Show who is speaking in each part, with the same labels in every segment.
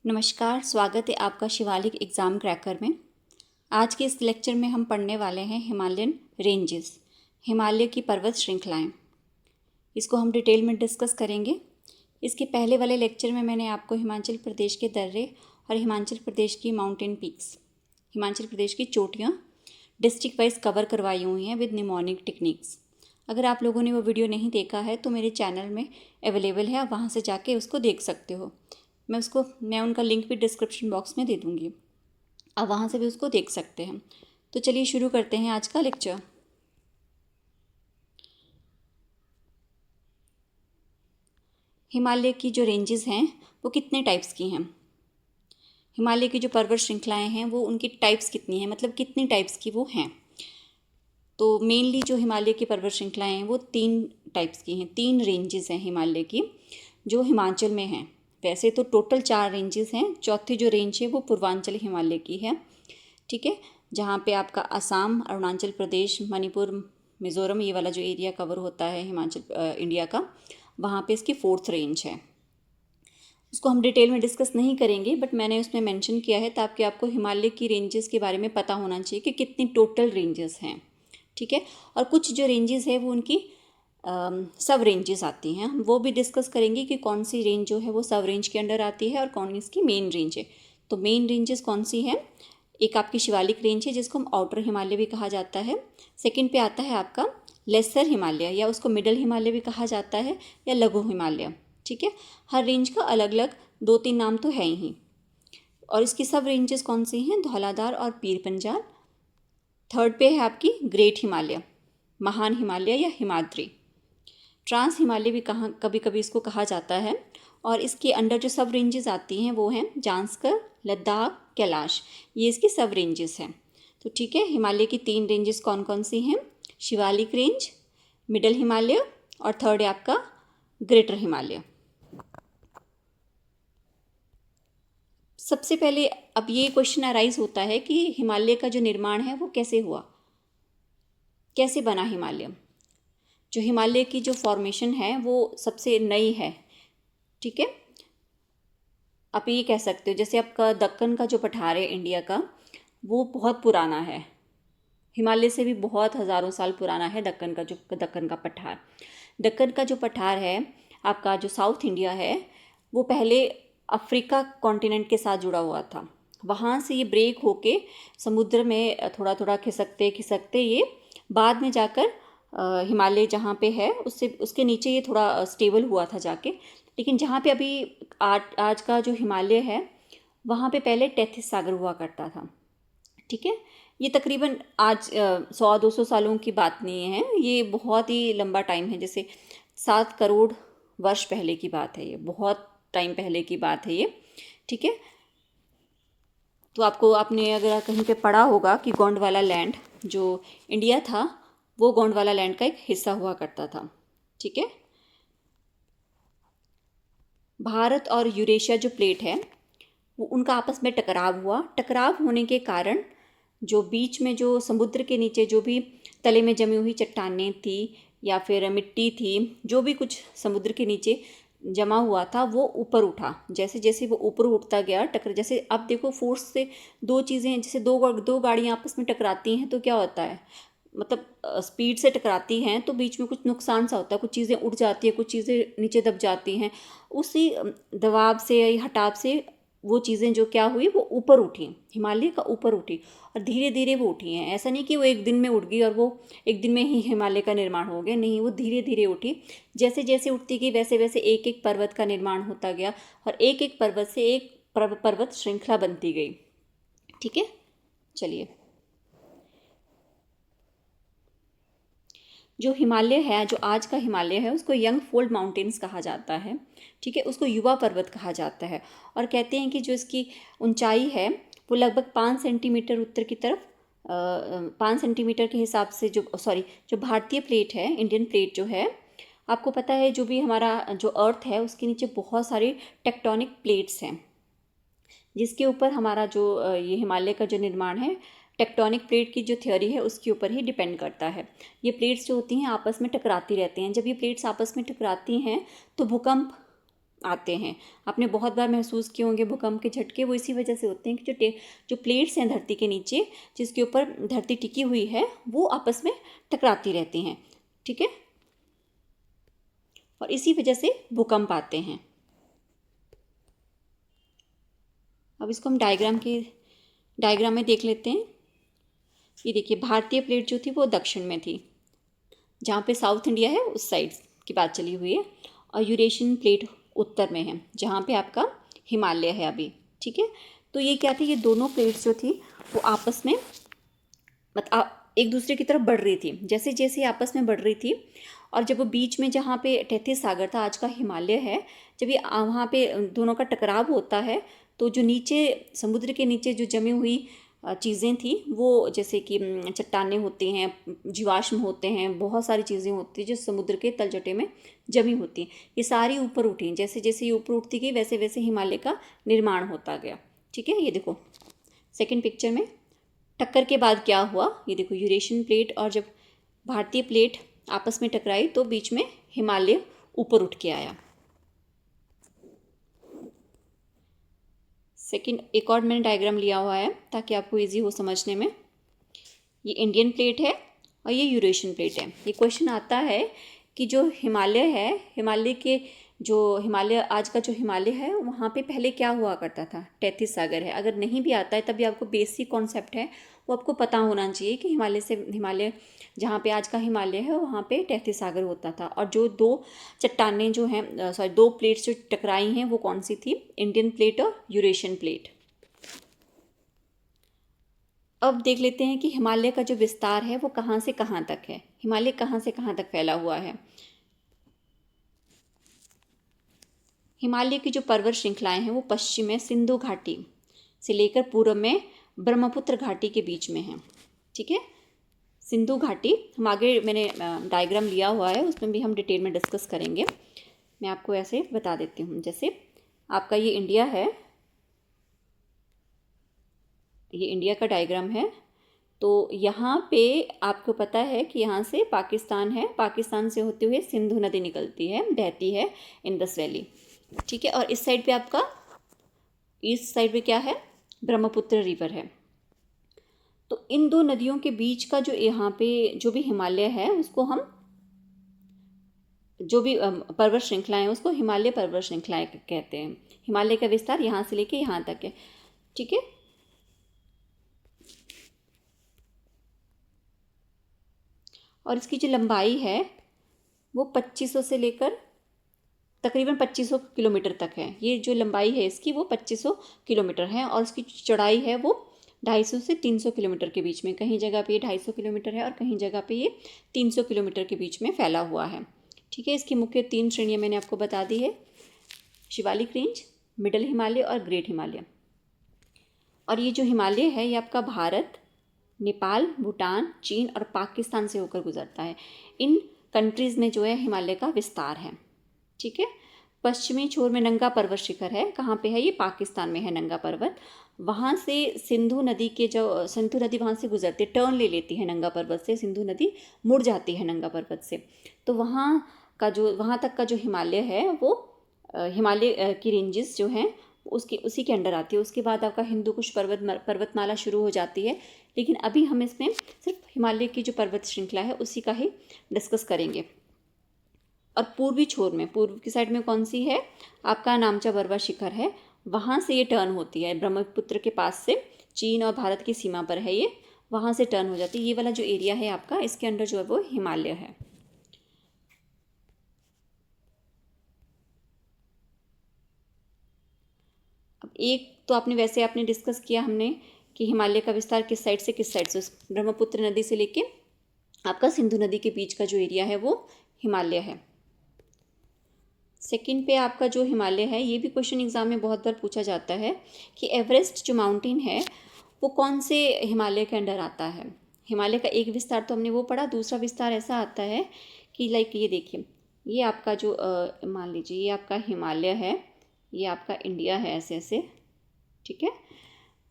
Speaker 1: नमस्कार, स्वागत है आपका शिवालिक एग्ज़ाम क्रैकर में। आज के इस लेक्चर में हम पढ़ने वाले हैं हिमालयन रेंजेस, हिमालय की पर्वत श्रृंखलाएं। इसको हम डिटेल में डिस्कस करेंगे। इसके पहले वाले लेक्चर में मैंने आपको हिमाचल प्रदेश के दर्रे और हिमाचल प्रदेश की माउंटेन पीक्स, हिमाचल प्रदेश की चोटियाँ डिस्ट्रिक्ट वाइज कवर करवाई हुई हैं विद निमोनिक टेक्निक्स। अगर आप लोगों ने वो वीडियो नहीं देखा है तो मेरे चैनल में अवेलेबल है, आप वहाँ से जाके उसको देख सकते हो। मैं उनका लिंक भी डिस्क्रिप्शन बॉक्स में दे दूँगी, आप वहाँ से भी उसको देख सकते हैं। तो चलिए शुरू करते हैं आज का लेक्चर। हिमालय की जो रेंजेस हैं वो कितने टाइप्स की हैं, हिमालय की जो पर्वत श्रृंखलाएं हैं वो उनकी टाइप्स कितनी हैं, मतलब कितनी टाइप्स की वो हैं। तो मेनली जो हिमालय की पर्वत श्रृंखलाएं हैं वो 3 टाइप्स की हैं, 3 रेंजेस हैं हिमालय की जो हिमाचल में हैं। वैसे तो टोटल 4 रेंजेस हैं, चौथी जो रेंज है वो पूर्वांचल हिमालय की है, ठीक है, जहाँ पे आपका असम, अरुणाचल प्रदेश, मणिपुर, मिज़ोरम, ये वाला जो एरिया कवर होता है हिमाचल इंडिया का, वहाँ पे इसकी 4th रेंज है। उसको हम डिटेल में डिस्कस नहीं करेंगे, बट मैंने उसमें मेंशन किया है ताकि आपको हिमालय की रेंजेस के बारे में पता होना चाहिए कि कितनी टोटल रेंजेस हैं, ठीक है। और कुछ जो रेंजेस है वो उनकी सब रेंजेस आती हैं, हम वो भी डिस्कस करेंगे कि कौन सी रेंज जो है वो सब रेंज के अंडर आती है और कौन इसकी मेन रेंज है। तो मेन रेंजेस कौन सी हैं, एक आपकी शिवालिक रेंज है जिसको हम आउटर हिमालय भी कहा जाता है। सेकंड पे आता है आपका लेसर हिमालय, या उसको मिडल हिमालय भी कहा जाता है, या लघु हिमालय, ठीक है। हर रेंज का अलग अलग 2-3 नाम तो है ही। और इसकी सब रेंजेस कौन सी हैं, धौलाधार और पीर पंजाल। थर्ड पे है आपकी ग्रेट हिमालय, महान हिमालय या हिमाद्री। ट्रांस हिमालय भी कभी कभी इसको कहा जाता है। और इसके अंडर जो सब रेंजेस आती हैं वो हैं जांस्कर, लद्दाख, कैलाश, ये इसकी सब रेंजेस हैं। तो ठीक है, हिमालय की 3 रेंजेस कौन कौन सी हैं, शिवालिक रेंज, मिडल हिमालय और थर्ड है आपका ग्रेटर हिमालय। सबसे पहले अब ये क्वेश्चन अराइज होता है कि हिमालय का जो निर्माण है वो कैसे हुआ, कैसे बना हिमालय। जो हिमालय की जो फॉर्मेशन है वो सबसे नई है, ठीक है। आप ये कह सकते हो जैसे आपका दक्कन का जो पठार है इंडिया का, वो बहुत पुराना है, हिमालय से भी बहुत हज़ारों साल पुराना है दक्कन का पठार। दक्कन का जो पठार है आपका, जो साउथ इंडिया है, वो पहले अफ्रीका कॉन्टिनेंट के साथ जुड़ा हुआ था। वहाँ से ये ब्रेक होके समुद्र में थोड़ा थोड़ा खिसकते खिसकते ये बाद में जाकर हिमालय जहाँ पे है उससे उसके नीचे ये थोड़ा स्टेबल हुआ था जाके। लेकिन जहाँ पे अभी आज का जो हिमालय है वहाँ पे पहले टेथिस सागर हुआ करता था, ठीक है। ये तकरीबन आज 100-200 सालों की बात नहीं है, ये बहुत ही लंबा टाइम है, जैसे 7 करोड़ वर्ष पहले की बात है, ये बहुत टाइम पहले की बात है ये, ठीक है। तो आपने अगर कहीं पे पढ़ा होगा कि गोंडवाला लैंड जो इंडिया था वो गोंडवाला लैंड का एक हिस्सा हुआ करता था, ठीक है। भारत और यूरेशिया जो प्लेट है वो उनका आपस में टकराव हुआ। टकराव होने के कारण जो बीच में जो समुद्र के नीचे जो भी तले में जमी हुई चट्टानें थी या फिर मिट्टी थी, जो भी कुछ समुद्र के नीचे जमा हुआ था वो ऊपर उठा। जैसे जैसे वो ऊपर उठता गया जैसे अब देखो फोर्स से दो चीज़ें, जैसे दो गाड़ियाँ आपस में टकराती हैं तो क्या होता है, मतलब स्पीड से टकराती हैं तो बीच में कुछ नुकसान सा होता है, कुछ चीज़ें उड़ जाती है, कुछ चीज़ें नीचे दब जाती हैं। उसी दबाव से या हटाव से वो चीज़ें जो क्या हुई वो ऊपर उठी, हिमालय का ऊपर उठी और धीरे धीरे वो उठी हैं। ऐसा नहीं कि वो एक दिन में उठ गई और वो एक दिन में ही हिमालय का निर्माण हो गया, नहीं, वो धीरे धीरे उठी। जैसे जैसे उठती गई वैसे वैसे एक एक पर्वत का निर्माण होता गया और एक एक पर्वत से एक पर्वत श्रृंखला बनती गई, ठीक है। चलिए, जो हिमालय है, जो आज का हिमालय है, उसको यंग फोल्ड माउंटेन्स कहा जाता है, ठीक है। उसको युवा पर्वत कहा जाता है और कहते हैं कि जो इसकी ऊंचाई है वो लगभग 5 सेंटीमीटर उत्तर की तरफ 5 सेंटीमीटर के हिसाब से, जो भारतीय प्लेट है, इंडियन प्लेट जो है, आपको पता है जो भी हमारा जो अर्थ है उसके नीचे बहुत सारी टेक्टोनिक प्लेट्स हैं जिसके ऊपर हमारा जो ये हिमालय का जो निर्माण है, टेक्टोनिक प्लेट की जो थ्योरी है उसके ऊपर ही डिपेंड करता है। ये प्लेट्स जो होती हैं आपस में टकराती रहती हैं। जब ये प्लेट्स आपस में टकराती हैं तो भूकंप आते हैं। आपने बहुत बार महसूस किए होंगे भूकंप के झटके, वो इसी वजह से होते हैं कि जो प्लेट्स हैं धरती के नीचे, जिसके ऊपर धरती टिकी हुई है, वो आपस में टकराती रहती हैं। ठीक है, और इसी वजह से भूकंप आते हैं। अब इसको हम डायग्राम में देख लेते हैं। ये देखिए, भारतीय प्लेट जो थी वो दक्षिण में थी, जहाँ पे साउथ इंडिया है उस साइड की बात चली हुई है, और यूरेशियन प्लेट उत्तर में है, जहाँ पे आपका हिमालय है अभी। ठीक है, तो ये क्या थी, ये दोनों प्लेट्स जो थी वो आपस में मतलब एक दूसरे की तरफ बढ़ रही थी। जैसे जैसे आपस में बढ़ रही थी, और जब वो बीच में जहाँ पे तैतीस सागर था, आज का हिमालय है, जब ये वहाँ पे दोनों का टकराव होता है, तो जो नीचे समुद्र के नीचे जो जमी हुई चीज़ें थी, वो जैसे कि चट्टानें होती हैं, जीवाश्म होते हैं, बहुत सारी चीज़ें होती हैं जो समुद्र के तलजटे में जमी होती हैं, ये सारी ऊपर उठी। जैसे जैसे ये ऊपर उठती गई, वैसे वैसे हिमालय का निर्माण होता गया। ठीक है, ये देखो सेकंड पिक्चर में टक्कर के बाद क्या हुआ, ये देखो यूरेशियन प्लेट और जब भारतीय प्लेट आपस में टकराई तो बीच में हिमालय ऊपर उठ के आया। सेकंड एक और मैंने डायग्राम लिया हुआ है ताकि आपको इजी हो समझने में। ये इंडियन प्लेट है और ये यूरेशियन प्लेट है। ये क्वेश्चन आता है कि जो हिमालय है, हिमालय आज का जो हिमालय है, वहाँ पे पहले क्या हुआ करता था, तैतीस सागर है। अगर नहीं भी आता है तभी आपको बेसिक कॉन्सेप्ट है वो आपको पता होना चाहिए कि हिमालय जहाँ पे आज का हिमालय है वहाँ पे तैतीस सागर होता था। और जो दो चट्टानें जो हैं, दो प्लेट्स जो टकराई हैं, वो कौन सी थी, इंडियन प्लेट और यूरेशियन प्लेट। अब देख लेते हैं कि हिमालय का जो विस्तार है वो कहाँ से कहाँ तक है। हिमालय कहाँ से कहाँ तक फैला हुआ है। हिमालय की जो पर्वत श्रृंखलाएं हैं वो पश्चिम में सिंधु घाटी से लेकर पूर्व में ब्रह्मपुत्र घाटी के बीच में है। ठीक है, सिंधु घाटी हम आगे मैंने डायग्राम लिया हुआ है, उसमें भी हम डिटेल में डिस्कस करेंगे। मैं आपको ऐसे बता देती हूँ, जैसे आपका ये इंडिया है, ये इंडिया का डायग्राम है। तो यहाँ पे आपको पता है कि यहाँ से पाकिस्तान है, पाकिस्तान से होते हुए सिंधु नदी निकलती है, बहती है इंडस वैली। ठीक है, और इस साइड पे आपका ईस्ट साइड पे क्या है, ब्रह्मपुत्र रिवर है। तो इन दो नदियों के बीच का जो यहाँ पे जो भी हिमालय है, उसको हम जो भी पर्वत श्रृंखलाएं हैं उसको हिमालय पर्वत श्रृंखलाएं कहते हैं। हिमालय का विस्तार यहाँ से लेके यहाँ तक है। ठीक है, और इसकी जो लंबाई है वो 2500 से लेकर तकरीबन 2500 किलोमीटर तक है। ये जो लंबाई है इसकी वो 2500 किलोमीटर है, और इसकी चौड़ाई है वो 250 से 300 किलोमीटर के बीच में। कहीं जगह पे ये 250 किलोमीटर है और कहीं जगह पे ये 300 किलोमीटर के बीच में फैला हुआ है। ठीक है, इसकी मुख्य 3 श्रेणियाँ मैंने आपको बता दी है, शिवालिक रेंज, मिडल हिमालय और ग्रेट हिमालय। और ये जो हिमालय है ये आपका भारत, नेपाल, भूटान, चीन और पाकिस्तान से होकर गुजरता है। इन कंट्रीज़ में जो है हिमालय का विस्तार है। ठीक है, पश्चिमी छोर में नंगा पर्वत शिखर है। कहाँ पे है ये, पाकिस्तान में है नंगा पर्वत। वहाँ से सिंधु नदी वहाँ से गुजरती है, टर्न ले लेती है नंगा पर्वत से, सिंधु नदी मुड़ जाती है नंगा पर्वत से। तो वहाँ तक का जो हिमालय है वो हिमालय की रेंजेस जो हैं उसी के अंडर आती है। उसके बाद आपका हिंदू कुश पर्वतमाला शुरू हो जाती है, लेकिन अभी हम इसमें सिर्फ हिमालय की जो पर्वत श्रृंखला है उसी का ही डिस्कस करेंगे। और पूर्वी छोर में, पूर्व की साइड में कौन सी है, आपका नामचा बरवा शिखर है। वहाँ से ये टर्न होती है, ब्रह्मपुत्र के पास से, चीन और भारत की सीमा पर है ये, वहाँ से टर्न हो जाती है। ये वाला जो एरिया है आपका, इसके अंदर जो है वो हिमालय है। अब एक तो आपने डिस्कस किया हमने कि हिमालय का विस्तार किस साइड से किस साइड से, ब्रह्मपुत्र नदी से लेके आपका सिंधु नदी के बीच का जो एरिया है वो हिमालय है। सेकंड पे आपका जो हिमालय है, ये भी क्वेश्चन एग्जाम में बहुत बार पूछा जाता है कि एवरेस्ट जो माउंटेन है वो कौन से हिमालय के अंडर आता है। हिमालय का एक विस्तार तो हमने वो पढ़ा, दूसरा विस्तार ऐसा आता है कि लाइक ये देखिए, ये आपका जो मान लीजिए ये आपका हिमालय है, ये आपका इंडिया है, ऐसे ऐसे। ठीक है,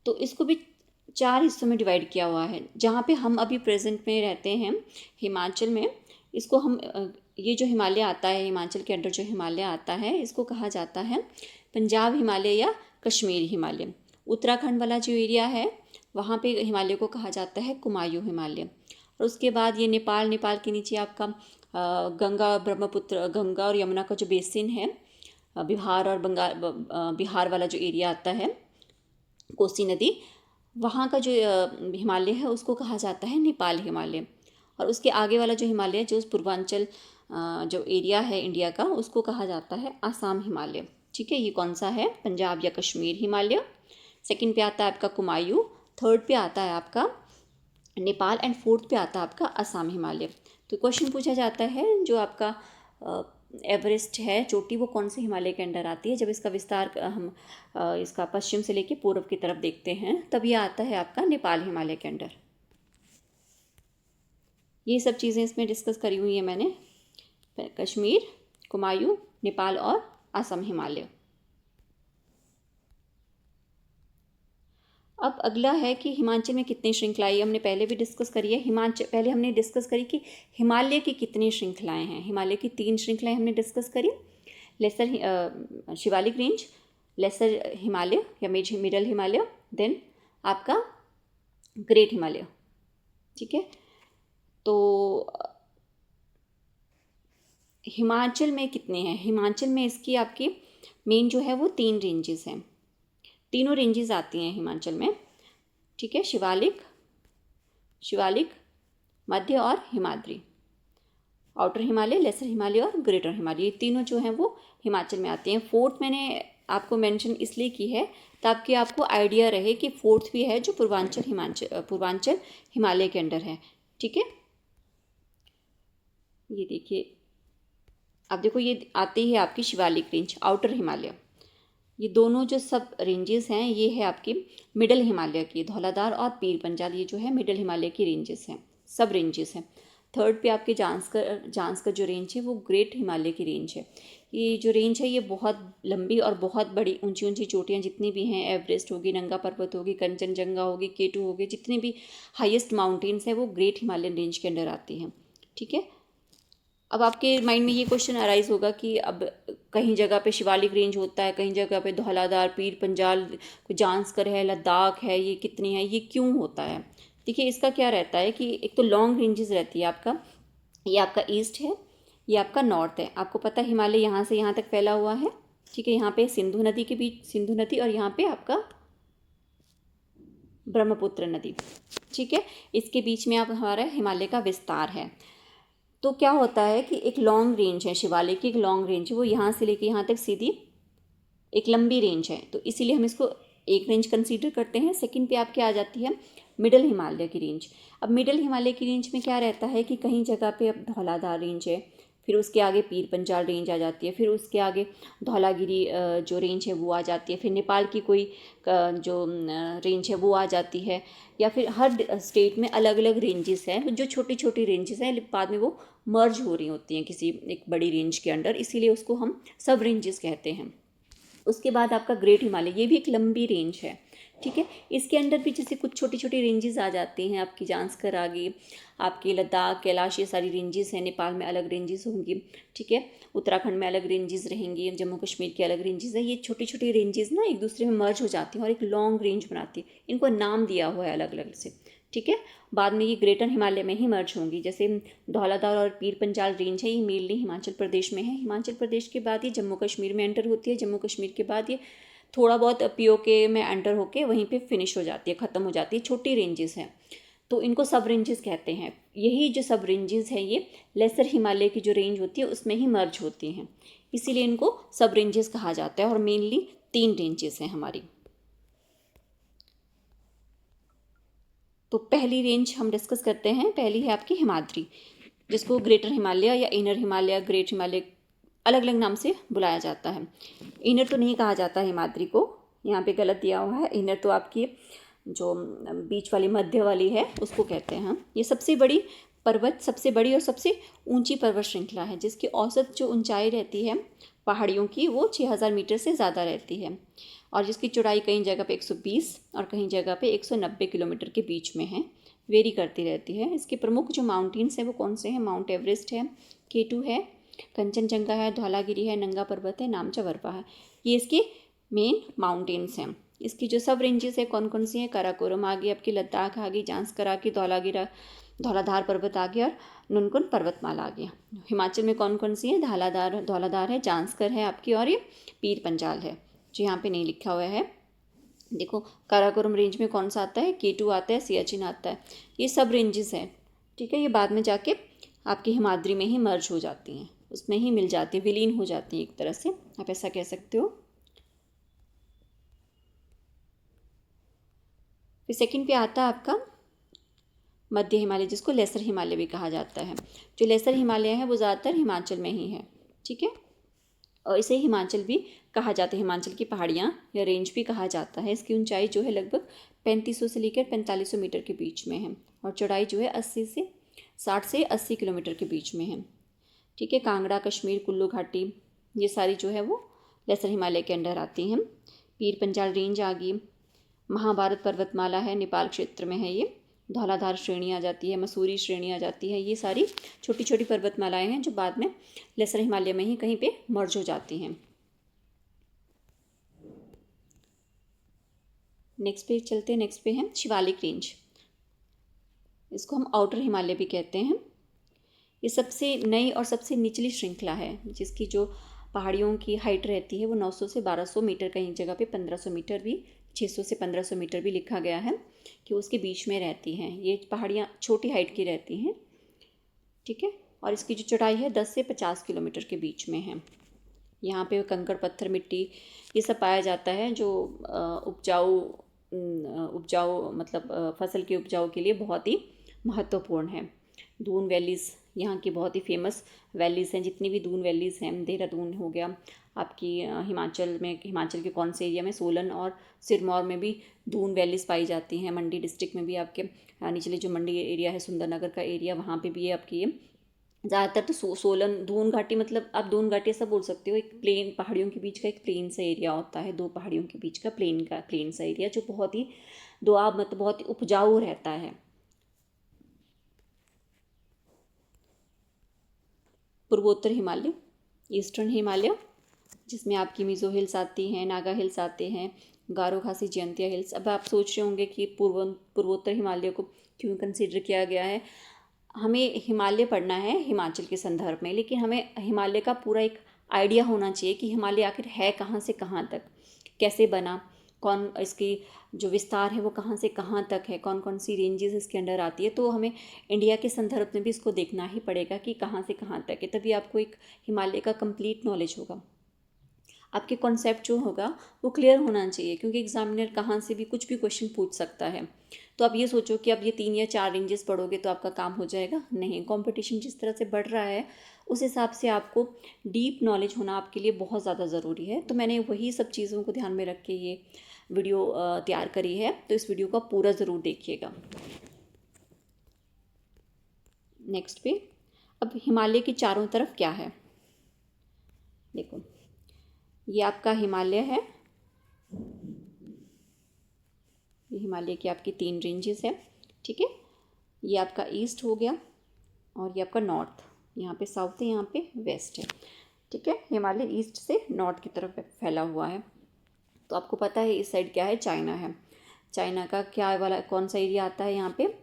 Speaker 1: तो इसको भी 4 हिस्सों में डिवाइड किया हुआ है। जहाँ पे हम अभी प्रेजेंट में रहते हैं हिमाचल में, इसको हम ये जो हिमालय आता है, हिमाचल के अंडर जो हिमालय आता है, इसको कहा जाता है पंजाब हिमालय या कश्मीर हिमालय। उत्तराखंड वाला जो एरिया है वहाँ पे हिमालय को कहा जाता है कुमायूं हिमालय। और उसके बाद ये नेपाल के नीचे आपका गंगा ब्रह्मपुत्र, गंगा और यमुना का जो बेसिन है, बिहार और बिहार वाला जो एरिया आता है, कोसी नदी, वहाँ का जो हिमालय है उसको कहा जाता है नेपाल हिमालय। और उसके आगे वाला जो हिमालय, जो पूर्वांचल जो एरिया है इंडिया का, उसको कहा जाता है आसाम हिमालय। ठीक है, ये कौन सा है? पंजाब या कश्मीर हिमालय। सेकंड पे आता है आपका कुमायूं, थर्ड पे आता है आपका नेपाल एंड फोर्थ पे आता है आपका आसाम हिमालय। तो क्वेश्चन पूछा जाता है जो आपका एवरेस्ट है चोटी, वो कौन से हिमालय के अंडर आती है? जब इसका विस्तार हम इसका पश्चिम से लेके पूर्व की तरफ देखते हैं तब ये आता है आपका नेपाल हिमालय के अंडर। ये सब चीज़ें इसमें डिस्कस करी हुई है मैंने, कश्मीर, कुमायूं, नेपाल और असम हिमालय। अब अगला है कि हिमाचल में कितनी श्रृंखलाएं, हमने पहले भी डिस्कस करी है। पहले हमने डिस्कस करी कि हिमालय की कितनी श्रृंखलाएं हैं। हिमालय की 3 श्रृंखलाएं हमने डिस्कस करी, lesser Shivalik range, lesser Himalaya या मिडल हिमालय, देन आपका ग्रेट हिमालय। ठीक है, तो हिमाचल में कितने हैं? हिमाचल में इसकी आपकी मेन जो है वो 3 रेंजेस हैं, तीनों रेंजेस आती हैं हिमाचल में। ठीक है, शिवालिक, मध्य और हिमाद्री। आउटर हिमालय, लेसर हिमालय और ग्रेटर हिमालय, ये तीनों जो हैं वो हिमाचल में आती हैं। फोर्थ मैंने आपको मेंशन इसलिए की है ताकि आपको आइडिया रहे कि फोर्थ भी है जो पूर्वांचल हिमालय के अंडर है। ठीक है, ये देखिए, अब देखो ये आती है आपकी शिवालिक रेंज, आउटर हिमालय। ये दोनों जो सब रेंजेस हैं ये है आपकी मिडल हिमालय की, धौलाधार और पीर पंजाल, ये जो है मिडल हिमालय की रेंजेस हैं, सब रेंजेस हैं। थर्ड पे आपके जांस्कर जो रेंज है वो ग्रेट हिमालय की रेंज है। ये जो रेंज है ये बहुत लंबी और बहुत बड़ी, ऊंची ऊंची चोटियाँ जितनी भी हैं, एवरेस्ट होगी, नंगा पर्वत होगी, कंचनजंगा होगी, केटू होगी, जितनी भी हाईएस्ट माउंटेन्स हैं वो ग्रेट हिमालयन रेंज के अंडर आती हैं। ठीक है, अब आपके माइंड में ये क्वेश्चन अराइज होगा कि अब कहीं जगह पे शिवालिक रेंज होता है, कहीं जगह पे धौलाधार, पीर पंजाल, जांस्कर है, लद्दाख है, ये कितनी है, ये क्यों होता है? देखिए, इसका क्या रहता है कि एक तो लॉन्ग रेंजेस रहती है आपका, ये आपका ईस्ट है, ये आपका नॉर्थ है। आपको पता है हिमालय यहाँ से यहाँ तक फैला हुआ है। ठीक है, यहाँ पे सिंधु नदी के बीच, सिंधु नदी, और यहाँ पे आपका ब्रह्मपुत्र नदी। ठीक है, इसके बीच में आप हमारा हिमालय का विस्तार है। तो क्या होता है कि एक लॉन्ग रेंज है, शिवालिक की एक लॉन्ग रेंज है, वो यहाँ से लेके यहाँ तक सीधी एक लंबी रेंज है, तो इसीलिए हम इसको एक रेंज कंसीडर करते हैं। सेकंड पे आपके आ जाती है मिडल हिमालय की रेंज। अब मिडल हिमालय की रेंज में क्या रहता है कि कहीं जगह पे अब धौलाधार रेंज है, फिर उसके आगे पीर पंजाल रेंज आ जाती है, फिर उसके आगे धौलागिरी जो रेंज है वो आ जाती है, फिर नेपाल की कोई जो रेंज है वो आ जाती है, या फिर हर स्टेट में अलग अलग रेंजेस हैं, जो छोटी छोटी रेंजेस हैं, बाद में वो मर्ज हो रही होती हैं किसी एक बड़ी रेंज के अंडर, इसीलिए उसको हम सब रेंजेस कहते हैं। उसके बाद आपका ग्रेट हिमालय, ये भी एक लंबी रेंज है। ठीक है, इसके अंदर भी जैसे कुछ छोटी छोटी रेंजेस आ जाती हैं, आपकी जांस्कर आ गई, आपकी लद्दाख, कैलाश, ये सारी रेंजेस हैं। नेपाल में अलग रेंजेस होंगी। ठीक है, उत्तराखंड में अलग रेंजेस रहेंगी, जम्मू कश्मीर की अलग रेंजेस है। ये छोटी छोटी रेंजेस ना एक दूसरे में मर्ज हो जाती हैं और एक लॉन्ग रेंज बनाती है, इनको नाम दिया हुआ है अलग अलग से। ठीक है, बाद में ये ग्रेटर हिमालय में ही मर्ज होंगी। जैसे धौलाधार और पीर पंजाल रेंज है, ये मेनली हिमाचल प्रदेश में है। हिमाचल प्रदेश के बाद ये जम्मू कश्मीर में एंटर होती है, जम्मू कश्मीर के बाद ये थोड़ा बहुत पीओके में एंटर होके वहीं पे फिनिश हो जाती है, ख़त्म हो जाती है। छोटी रेंजेस हैं तो इनको सब रेंजेस कहते हैं। यही जो सब रेंजेस हैं ये लेसर हिमालय की जो रेंज होती है उसमें ही मर्ज होती हैं, इसीलिए इनको सब रेंजेस कहा जाता है। और मेनली 3 रेंजेस हैं हमारी। तो पहली रेंज हम डिस्कस करते हैं। पहली है आपकी हिमाद्री, जिसको ग्रेटर हिमालय या इनर हिमालय, ग्रेट हिमालय अलग अलग नाम से बुलाया जाता है। इनर तो नहीं कहा जाता हिमाद्री को, यहाँ पे गलत दिया हुआ है। इनर तो आपकी जो बीच वाली मध्य वाली है उसको कहते हैं हम। ये सबसे बड़ी पर्वत, सबसे बड़ी और सबसे ऊंची पर्वत श्रृंखला है, जिसकी औसत जो ऊंचाई रहती है पहाड़ियों की वो 6000 मीटर से ज़्यादा रहती है, और जिसकी चौड़ाई कहीं जगह पे 120 और कहीं जगह पे 190 किलोमीटर के बीच में है, वेरी करती रहती है। इसके प्रमुख जो माउंटेन्स हैं वो कौन से हैं? माउंट एवरेस्ट है, K2 है, कंचनजंगा है, धौलागिरी है, नंगा पर्वत है, नामचवरपा है। ये इसके मेन माउंटेन्स हैं। इसकी जो सब रेंजेस है कौन कौन सी हैं? काराकोरम आ गई, आपकी लद्दाख आ गई, जांस्कर आ गई, धौलाधार पर्वत आ गया और नुनकुन पर्वतमाला आ गया। हिमाचल में कौन कौन सी है? धौलाधार है, जांस्कर है आपकी, और ये पीर पंजाल है जो यहाँ पे नहीं लिखा हुआ है। देखो काराकोरम रेंज में कौन सा आता है? K2 आता है, सियाचिन आता है। ये सब रेंजेस हैं, ठीक है। ये बाद में जाके आपकी हिमाद्री में ही मर्ज हो जाती हैं, उसमें ही मिल जाती है, विलीन हो जाती हैं एक तरह से, आप ऐसा कह सकते हो। फिर सेकंड पे आता है आपका मध्य हिमालय, जिसको लेसर हिमालय भी कहा जाता है। जो लेसर हिमालय है वो ज़्यादातर हिमाचल में ही है, ठीक है। और इसे हिमाचल भी कहा जाता है, हिमाचल की पहाड़ियाँ या रेंज भी कहा जाता है। इसकी ऊंचाई जो है लगभग 3500 से लेकर 4500 मीटर के बीच में है, और चौड़ाई जो है 60 से 80 किलोमीटर के बीच में है, ठीक है। कांगड़ा, कश्मीर, कुल्लू घाटी, ये सारी जो है वो लेसर हिमालय के अंडर आती हैं। पीर पंजाल रेंज आ गई, महाभारत पर्वतमाला है, नेपाल क्षेत्र में है ये। धौलाधार श्रेणी आ जाती है, मसूरी श्रेणी आ जाती है। ये सारी छोटी छोटी पर्वतमालाएं हैं जो बाद में लेसर हिमालय में ही कहीं पे मर्ज हो जाती हैं। नेक्स्ट पे चलते हैं। नेक्स्ट पे है शिवालिक रेंज, इसको हम आउटर हिमालय भी कहते हैं। ये सबसे नई और सबसे निचली श्रृंखला है, जिसकी जो पहाड़ियों की हाइट रहती है वो 900 से 1200 मीटर, कहीं जगह पे 1500 मीटर भी, 600 से 1500 मीटर भी लिखा गया है कि उसके बीच में रहती हैं। ये पहाड़ियाँ छोटी हाइट की रहती हैं, ठीक है। और इसकी जो चौड़ाई है 10 से 50 किलोमीटर के बीच में है। यहाँ पे कंकड़, पत्थर, मिट्टी ये सब पाया जाता है, जो उपजाऊ मतलब फसल के उपजाऊ के लिए बहुत ही महत्वपूर्ण है। दून वैलीज़ यहाँ की बहुत ही फेमस वैलीज़ हैं। जितनी भी दून वैलीज़ हैं, देहरादून हो गया आपकी, हिमाचल के कौन से एरिया में, सोलन और सिरमौर में भी दून वैलीज़ पाई जाती हैं। मंडी डिस्ट्रिक्ट में भी आपके निचले जो मंडी एरिया है, सुंदरनगर का एरिया, वहाँ पे भी ये आपकी ये ज़्यादातर तो सोलन, दून घाटी, मतलब आप दून घाटी ऐसा बोल सकते हो, एक प्लेन पहाड़ियों के बीच का एक प्लेन सा एरिया होता है, दो पहाड़ियों के बीच का प्लेन सा एरिया, जो बहुत ही दोआब मतलब बहुत ही उपजाऊ रहता है। पूर्वोत्तर हिमालय, ईस्टर्न हिमालय, जिसमें आपकी मिज़ो हिल्स आती हैं, नागा हिल्स आते हैं, गारो खासी, जयंतिया हिल्स। अब आप सोच रहे होंगे कि पूर्वोत्तर हिमालय को क्यों कंसीडर किया गया है। हमें हिमालय पढ़ना है हिमाचल के संदर्भ में, लेकिन हमें हिमालय का पूरा एक आइडिया होना चाहिए कि हिमालय आखिर है कहाँ से कहाँ तक, कैसे बना, कौन इसकी जो विस्तार है वो कहाँ से कहाँ तक है, कौन कौन सी रेंजेस इसके अंडर आती है। तो हमें इंडिया के संदर्भ में भी इसको देखना ही पड़ेगा कि कहाँ से कहाँ तक है, तभी आपको एक हिमालय का कंप्लीट नॉलेज होगा। आपके कॉन्सेप्ट जो होगा वो क्लियर होना चाहिए, क्योंकि एग्जामिनर कहाँ से भी कुछ भी क्वेश्चन पूछ सकता है। तो आप ये सोचो कि आप ये 3 या 4 रेंजेस पढ़ोगे तो आपका काम हो जाएगा, नहीं। कंपटीशन जिस तरह से बढ़ रहा है उस हिसाब से आपको डीप नॉलेज होना आपके लिए बहुत ज़्यादा ज़रूरी है। तो मैंने वही सब चीज़ों को ध्यान में रख के ये वीडियो तैयार करी है, तो इस वीडियो का पूरा ज़रूर देखिएगा। नेक्स्ट पे, अब हिमालय के चारों तरफ क्या है, देखो ये आपका हिमालय है, ये हिमालय की आपकी 3 रेंजेस है, ठीक है। ये आपका ईस्ट हो गया, और ये आपका नॉर्थ, यहाँ पे साउथ है, यहाँ पे वेस्ट है, ठीक है। हिमालय ईस्ट से नॉर्थ की तरफ फैला हुआ है। तो आपको पता है इस साइड क्या है, चाइना है। चाइना का क्या वाला कौन सा एरिया आता है यहाँ पे,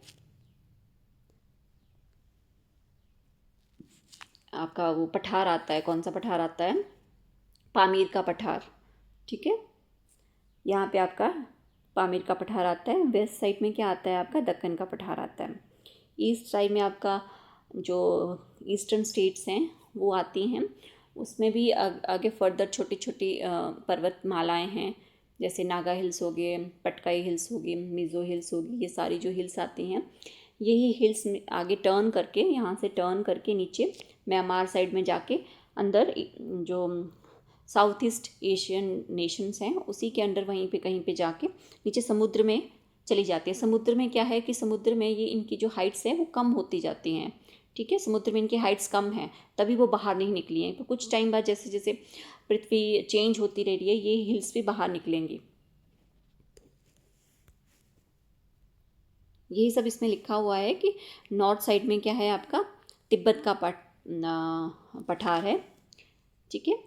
Speaker 1: आपका वो पठार आता है, कौन सा पठार आता है, पामीर का पठार, ठीक है। यहाँ पे आपका पामीर का पठार आता है। वेस्ट साइड में क्या आता है, आपका दक्कन का पठार आता है। ईस्ट साइड में आपका जो ईस्टर्न स्टेट्स हैं वो आती हैं, उसमें भी आगे फर्दर छोटी छोटी पर्वतमालाएं हैं, जैसे नागा हिल्स हो गए, पटकाई हिल्स होगी, मिज़ो हिल्स होगी, ये सारी जो हिल्स आती हैं, यही हिल्स आगे टर्न करके, यहाँ से टर्न करके नीचे म्यांमार साइड में जाके अंदर जो साउथ ईस्ट एशियन नेशंस हैं उसी के अंडर वहीं पे कहीं पे जाके नीचे समुद्र में चली जाती है। समुद्र में क्या है कि समुद्र में ये इनकी जो हाइट्स हैं वो कम होती जाती हैं, ठीक है। समुद्र में इनकी हाइट्स कम हैं, तभी वो बाहर नहीं निकली हैं। तो कुछ टाइम बाद जैसे जैसे पृथ्वी चेंज होती रह रही है, ये हिल्स भी बाहर निकलेंगी। यही सब इसमें लिखा हुआ है कि नॉर्थ साइड में क्या है, आपका तिब्बत का पठार है, ठीक है,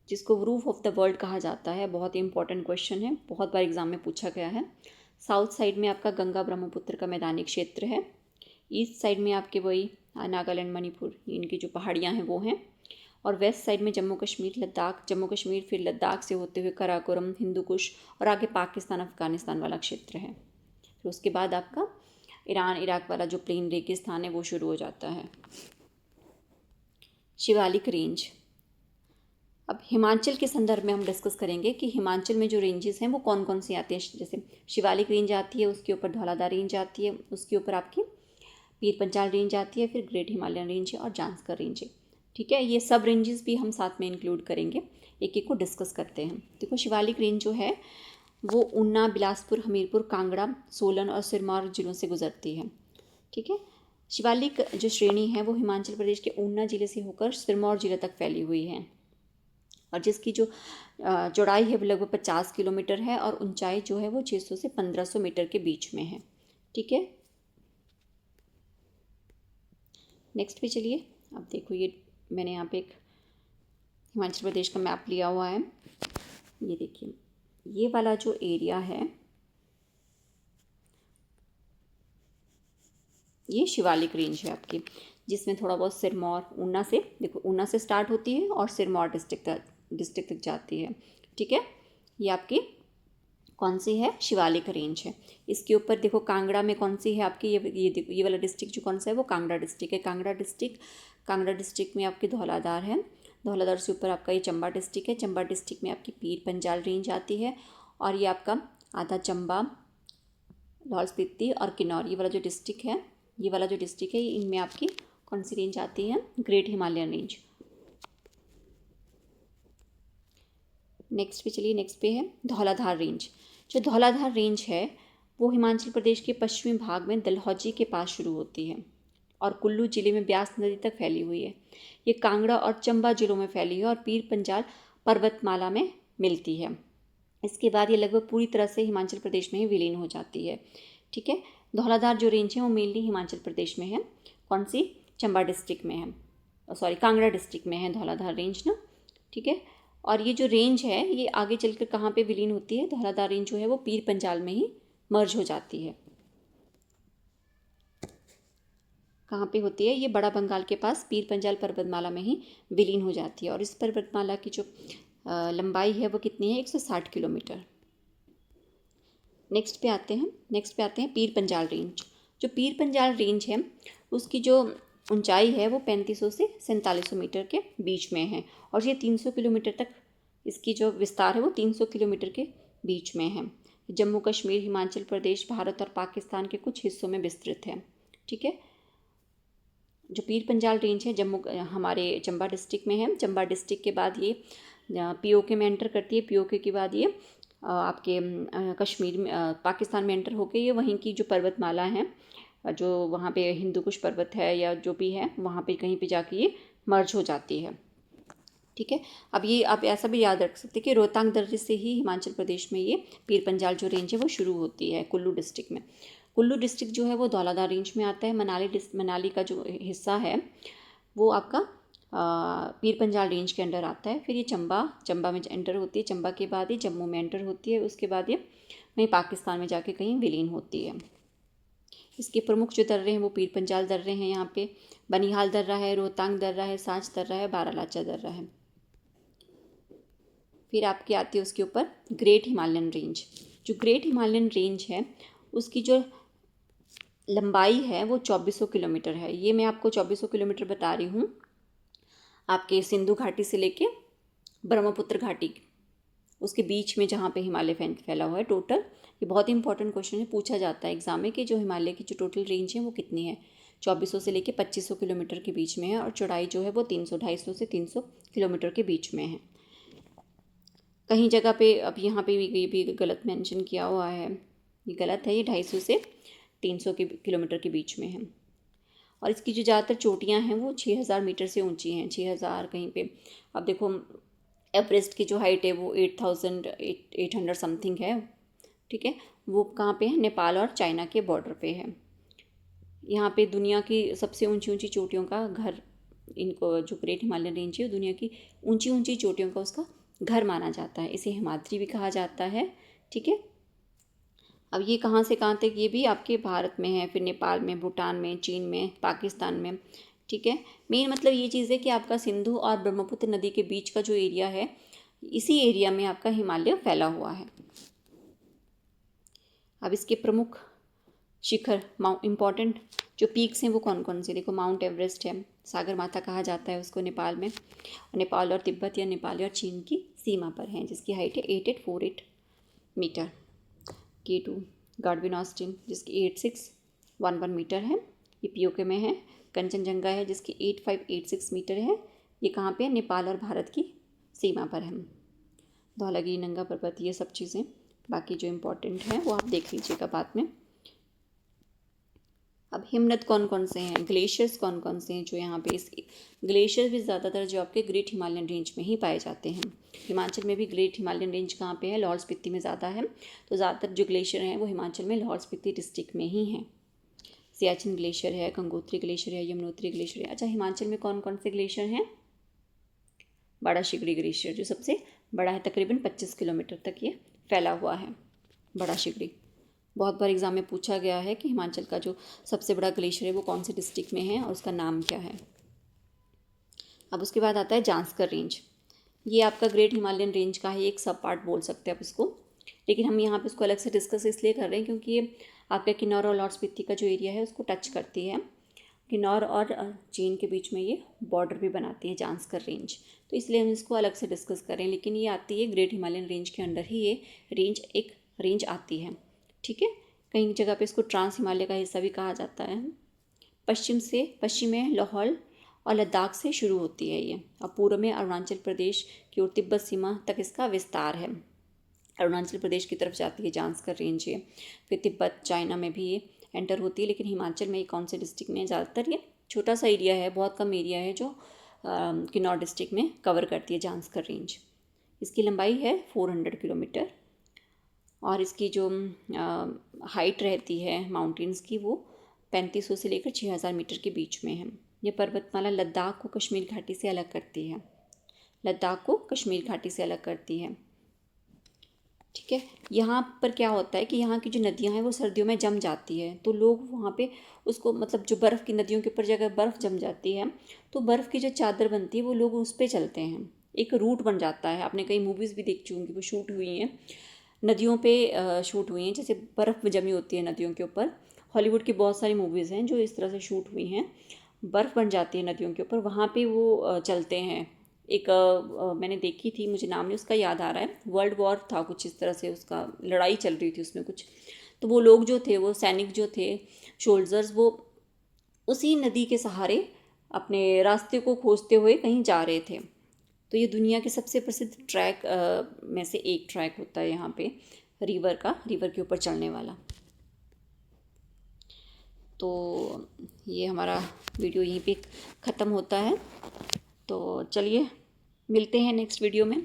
Speaker 1: जिसको रूफ ऑफ द वर्ल्ड कहा जाता है। बहुत ही इंपॉर्टेंट क्वेश्चन है, बहुत बार एग्जाम में पूछा गया है। साउथ साइड में आपका गंगा ब्रह्मपुत्र का मैदानी क्षेत्र है। ईस्ट साइड में आपके वही नागालैंड, मणिपुर, इनकी जो पहाड़ियाँ हैं वो हैं। और वेस्ट साइड में जम्मू कश्मीर, लद्दाख, जम्मू कश्मीर फिर लद्दाख से होते हुए कराकोरम, हिंदू कुश और आगे पाकिस्तान अफगानिस्तान वाला क्षेत्र है। फिर उसके बाद आपका ईरान इराक वाला जो प्लेन रेगिस्तान है वो शुरू हो जाता है। शिवालिक रेंज। अब हिमाचल के संदर्भ में हम डिस्कस करेंगे कि हिमाचल में जो रेंजेस हैं वो कौन कौन सी आती हैं। जैसे शिवालिक रेंज आती है, उसके ऊपर धौलाधार रेंज आती है, उसके ऊपर आपकी पीर पंचाल रेंज आती है, फिर ग्रेट हिमालयन रेंज है और जांस्कर रेंज है, ठीक है। ये सब रेंजेस भी हम साथ में इंक्लूड करेंगे, एक एक को डिस्कस करते हैं। देखो शिवालिक रेंज जो है वो ऊना, बिलासपुर, हमीरपुर, कांगड़ा, सोलन और सिरमौर जिलों से गुजरती है, ठीक है। शिवालिक जो श्रेणी है वो हिमाचल प्रदेश के ऊना जिले से होकर सिरमौर जिले तक फैली हुई है और जिसकी जो चौड़ाई है वो लगभग 50 किलोमीटर है और ऊंचाई जो है वो 600 से 1500 मीटर के बीच में है, ठीक है। नेक्स्ट पे चलिए। अब देखो ये मैंने यहाँ पे एक हिमाचल प्रदेश का मैप लिया हुआ है। ये देखिए ये वाला जो एरिया है ये शिवालिक रेंज है आपकी, जिसमें थोड़ा बहुत सिरमौर, ऊना से, देखो ऊना से स्टार्ट होती है और सिरमौर डिस्ट्रिक्ट तक जाती है, ठीक है। ये आपकी कौन सी है, शिवालिक रेंज है। इसके ऊपर देखो कांगड़ा में कौन सी है आपकी, ये देखो ये वाला डिस्ट्रिक्ट जो कौन सा है वो कांगड़ा डिस्ट्रिक्ट है। कांगड़ा डिस्ट्रिक्ट में आपकी धौलाधार है, धौलाधार से ऊपर आपका ये चंबा डिस्ट्रिक्ट है। चंबा डिस्ट्रिक्ट में आपकी पीर पंजाल रेंज आती है और ये आपका आधा चंबा, लाहौल स्पीति और किन्नौर, ये वाला जो डिस्ट्रिक्ट है, ये वाला जो डिस्ट्रिक्ट है इनमें आपकी कौन सी रेंज आती है, ग्रेट हिमालयन रेंज। नेक्स्ट पे चलिए, नेक्स्ट पे है धौलाधार रेंज। जो धौलाधार रेंज है वो हिमाचल प्रदेश के पश्चिमी भाग में डलहौजी के पास शुरू होती है और कुल्लू जिले में ब्यास नदी तक फैली हुई है। ये कांगड़ा और चंबा जिलों में फैली है और पीर पंजाल पर्वतमाला में मिलती है। इसके बाद ये लगभग पूरी तरह से हिमाचल प्रदेश में ही विलीन हो जाती है, ठीक है। धौलाधार जो रेंज है वो मेनली हिमाचल प्रदेश में है, कौन सी, चंबा डिस्ट्रिक्ट में है, सॉरी कांगड़ा डिस्ट्रिक्ट में है धौलाधार रेंज ना, ठीक है। और ये जो रेंज है ये आगे चलकर कहाँ पे विलीन होती है, धौलाधार रेंज जो है वो पीर पंजाल में ही मर्ज हो जाती है। कहाँ पे होती है, ये बड़ा बंगाल के पास पीर पंजाल पर्वतमाला में ही विलीन हो जाती है और इस पर्वतमाला की जो लंबाई है वो कितनी है, 160 किलोमीटर। नेक्स्ट पे आते हैं पीर पंजाल रेंज। जो पीर पंजाल रेंज है उसकी जो ऊंचाई है वो 3500 से 4700 मीटर के बीच में है और ये 300 किलोमीटर तक, इसकी जो विस्तार है वो 300 किलोमीटर के बीच में है। जम्मू कश्मीर, हिमाचल प्रदेश, भारत और पाकिस्तान के कुछ हिस्सों में विस्तृत है, ठीक है। जो पीर पंजाल रेंज है हमारे चंबा डिस्ट्रिक्ट में है। चंबा डिस्ट्रिक्ट के बाद ये पीओके में एंटर करती है। पीओके के बाद ये आपके कश्मीर में, पाकिस्तान में एंटर होकर ये वहीं की जो पर्वतमाला है, जो वहाँ पे हिंदू कुश पर्वत है या जो भी है वहाँ पे कहीं पे जाके ये मर्ज हो जाती है, ठीक है। अब ये आप ऐसा भी याद रख सकते हैं कि रोहतांग दर्रे से ही हिमाचल प्रदेश में ये पीर पंजाल जो रेंज है वो शुरू होती है कुल्लू डिस्ट्रिक्ट में। कुल्लू डिस्ट्रिक्ट जो है वो धौलाधार रेंज में आता है। मनाली का जो हिस्सा है वो आपका पीर पंजाल रेंज के अंडर आता है। फिर ये चंबा में एंटर होती है। चंबा के बाद ये जम्मू में एंटर होती है। उसके बाद ये वहीं पाकिस्तान में जाके कहीं विलीन होती है। इसके प्रमुख जो दर्रे हैं वो पीर पंजाल दर्रे हैं, यहाँ पे बनिहाल दर्रा है, रोहतांग दर्रा है, सांच दर्रा है, बारालाचा दर्रा है। फिर आपकी आती है उसके ऊपर ग्रेट हिमालयन रेंज। जो ग्रेट हिमालयन रेंज है उसकी जो लंबाई है वो 2400 किलोमीटर है। ये मैं आपको 2400 किलोमीटर बता रही हूँ आपके सिंधु घाटी से लेके ब्रह्मपुत्र घाटी उसके बीच में जहाँ पे हिमालय फैला हुआ है टोटल। ये बहुत ही इंपॉर्टेंट क्वेश्चन है, पूछा जाता है एग्जाम में कि जो हिमालय की जो टोटल रेंज है वो कितनी है। 2400 से लेके 2500 किलोमीटर के बीच में है और चौड़ाई जो है वो 250 से 300 किलोमीटर के बीच में है। कहीं जगह पे अब यहाँ पे भी गलत मेंशन किया हुआ है, ये गलत है, ये 250 से 300 किलोमीटर के बीच में है। और इसकी जो ज़्यादातर चोटियाँ हैं वो 6000 मीटर से ऊंची हैं, 6000 कहीं पे। अब देखो एवरेस्ट की जो हाइट है वो 8800 समथिंग है, ठीक है। वो कहाँ पे है, नेपाल और चाइना के बॉर्डर पे है। यहाँ पे दुनिया की सबसे ऊंची ऊंची चोटियों का घर इनको जो ग्रेट हिमालयन रेंज है दुनिया की ऊंची ऊंची चोटियों का उसका घर माना जाता है। इसे हिमाद्री भी कहा जाता है। ठीक है, अब ये कहाँ से कहाँ तक, ये भी आपके भारत में है, फिर नेपाल में, भूटान में, चीन में, पाकिस्तान में। ठीक है, मेन मतलब ये चीज़ है कि आपका सिंधु और ब्रह्मपुत्र नदी के बीच का जो एरिया है, इसी एरिया में आपका हिमालय फैला हुआ है। अब इसके प्रमुख शिखर इम्पॉर्टेंट जो पीक्स हैं वो कौन कौन से, देखो माउंट एवरेस्ट है, सागर माथा कहा जाता है उसको नेपाल में, नेपाल और तिब्बत या नेपाल और चीन की सीमा पर है, जिसकी हाइट है 8848 मीटर। K2 गार्डविन ऑस्टिन जिसकी 8611 मीटर है, ये पीओके में है। कंचनजंगा है जिसकी 8586 मीटर है, ये कहाँ पे है, नेपाल और भारत की सीमा पर है। धौलागिरी, नंगा पर्वत, ये सब चीज़ें बाकी जो इम्पोर्टेंट हैं वो आप देख लीजिएगा बाद में। अब हिमनद कौन कौन से हैं, ग्लेशियर्स कौन कौन से हैं जो यहाँ पे, इस ग्लेशियर भी ज़्यादातर जो आपके ग्रेट हिमालयन रेंज में ही पाए जाते हैं। हिमाचल में भी ग्रेट हिमालयन रेंज कहाँ पे है, लाहौल स्पीति में ज़्यादा है, तो ज़्यादातर जो ग्लेशियर हैं वो हिमाचल में लाहौल स्पीति डिस्ट्रिक्ट में ही हैं। सियाचिन ग्लेशियर है, गंगोत्री ग्लेशियर है, यमुनोत्री ग्लेशियर है। अच्छा, हिमाचल में कौन कौन से ग्लेशियर हैं, बड़ा शिगड़ी ग्लेशियर जो सबसे बड़ा है, तकरीबन 25 किलोमीटर तक ये फैला हुआ है, बड़ा शिगड़ी। बहुत बार एग्ज़ाम में पूछा गया है कि हिमाचल का जो सबसे बड़ा ग्लेशियर है वो कौन से डिस्ट्रिक्ट में है और उसका नाम क्या है। अब उसके बाद आता है जांस्कर रेंज, ये आपका ग्रेट हिमालयन रेंज का ही एक सब पार्ट बोल सकते हैं आप इसको, लेकिन हम यहाँ पे इसको अलग से डिस्कस इसलिए कर रहे हैं क्योंकि ये आपका किन्नौर और लाहौल स्पीति का जो एरिया है उसको टच करती है। किन्नौर और चीन के बीच में ये बॉर्डर भी बनाती है जांस्कर रेंज, तो इसलिए हम इसको अलग से डिस्कस करें, लेकिन ये आती है ग्रेट हिमालयन रेंज के अंडर ही, ये एक रेंज आती है। ठीक है, कई जगह पे इसको ट्रांस हिमालय का हिस्सा भी कहा जाता है। पश्चिम में लाहौल और लद्दाख से शुरू होती है ये, और पूर्व में अरुणाचल प्रदेश की ओर तिब्बत सीमा तक इसका विस्तार है। अरुणाचल प्रदेश की तरफ जाती है जांस्कर रेंज ये, फिर तिब्बत चाइना में भी ये एंटर होती है, लेकिन हिमाचल में कौन से डिस्ट्रिक्ट में, ज़्यादातर ये छोटा सा एरिया है, बहुत कम एरिया है जो किन्नौर डिस्ट्रिक्ट में कवर करती है जांस्कर रेंज। इसकी लंबाई है 400 किलोमीटर और इसकी जो हाइट रहती है माउंटेन्स की वो 3500 से लेकर 6000 मीटर के बीच में है। ये पर्वतमाला लद्दाख को कश्मीर घाटी से अलग करती है, लद्दाख को कश्मीर घाटी से अलग करती है। ठीक है, यहाँ पर क्या होता है कि यहाँ की जो नदियाँ हैं वो सर्दियों में जम जाती है, तो लोग वहाँ पे उसको, मतलब जो बर्फ़ की नदियों के ऊपर जगह बर्फ़ जम जाती है तो बर्फ़ की जो चादर बनती है वो लोग उस पर चलते हैं, एक रूट बन जाता है। आपने कई मूवीज़ भी देखी होंगी, वो शूट हुई हैं नदियों पे, शूट हुई हैं, जैसे बर्फ़ जमी होती है नदियों के ऊपर। हॉलीवुड की बहुत सारी मूवीज़ हैं जो इस तरह से शूट हुई हैं, बर्फ़ बन जाती है नदियों के ऊपर, वहाँ पे वो चलते हैं। एक मैंने देखी थी, मुझे नाम नहीं उसका याद आ रहा है, वर्ल्ड वॉर था कुछ इस तरह से, उसका लड़ाई चल रही थी उसमें कुछ, तो वो लोग जो थे, वो सैनिक जो थे, सोल्जर्स, वो उसी नदी के सहारे अपने रास्ते को खोजते हुए कहीं जा रहे थे। तो ये दुनिया के सबसे प्रसिद्ध ट्रैक में से एक ट्रैक होता है यहाँ पे, रिवर के ऊपर चलने वाला। तो ये हमारा वीडियो यहीं पे ख़त्म होता है, तो चलिए मिलते हैं नेक्स्ट वीडियो में।